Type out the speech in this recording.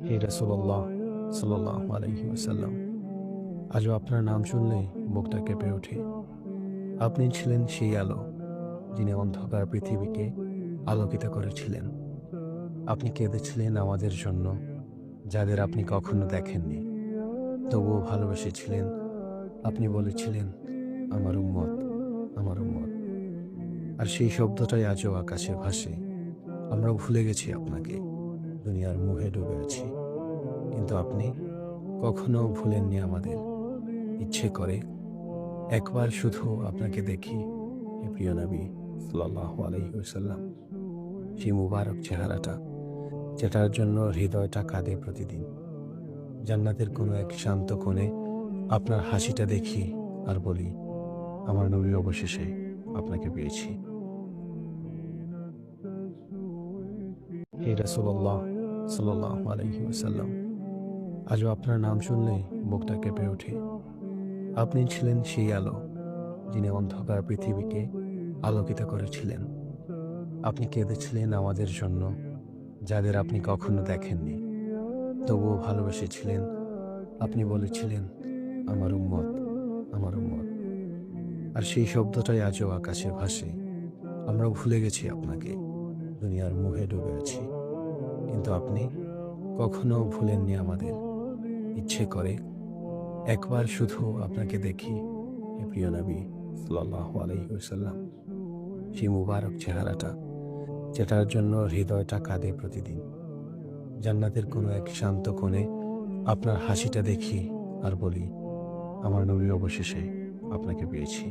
হে রাসূলুল্লাহ সাল্লাল্লাহু আলাইহি ওয়াসাল্লাম, আজও আপনার নাম শুনলেই বুকটা কেঁপে ওঠে। আপনি ছিলেন সেই আলো, যিনি অন্ধকার পৃথিবীকে আলোকিত করেছিলেন। আপনি কেঁদেছিলেন আমাদের জন্য, যাদের আপনি কখনো দেখেননি, তবুও ভালোবেসেছিলেন। আপনি বলেছিলেন, আমার উম্মত, আমার উম্মত। আর সেই শব্দটাই আজও আকাশে ভাসে। আমরা ভুলে গেছি আপনাকে, দুনিয়ার মোহে ডুবে আছি, কিন্তু আপনি কখনো ভুলেননি আমাদের। ইচ্ছে করে একবার শুধু আপনাকে দেখি, হে প্রিয় নবী সাল্লাল্লাহু আলাইহি ওয়াসাল্লাম। সেই মুবারক চেহারাটা, যেটার জন্য হৃদয়টা কাঁদে প্রতিদিন। জান্নাতের কোনো এক শান্ত কোণে আপনার হাসিটা দেখি আর বলি, আমার নবী, অবশেষে আপনাকে পেয়েছি। হে রাসূলুল্লাহ সাল্লাল্লাহু আলাইহি ওয়াসাল্লাম, আজও আপনার নাম শুনলেই বুকটা কেঁপে ওঠে। আপনি ছিলেন সেই আলো, যিনি অন্ধকার পৃথিবীকে আলোকিত করেছিলেন। আপনি কেঁদেছিলেন আমাদের জন্য, যাদের আপনি কখনো দেখেননি, তবুও ভালোবেসেছিলেন। আপনি বলেছিলেন, আমার উম্মত, আমার উম্মত। আর সেই শব্দটাই আজও আকাশে ভাসে। আমরা ভুলে গেছি আপনাকে, দুনিয়ার মোহে ডুবে আছি, কিন্তু আপনি কখনো ভুলেননি আমাদের। ইচ্ছে করে একবার শুধু আপনাকে দেখি, হে প্রিয় নবী সাল্লাল্লাহু আলাইহি ওয়াসাল্লাম। সেই মুবারক চেহারাটা, যেটার জন্য হৃদয়টা কাঁদে প্রতিদিন। জান্নাতের কোনো এক শান্ত কোণে আপনার হাসিটা দেখি আর বলি, আমার নবী, অবশেষে আপনাকে পেয়েছি।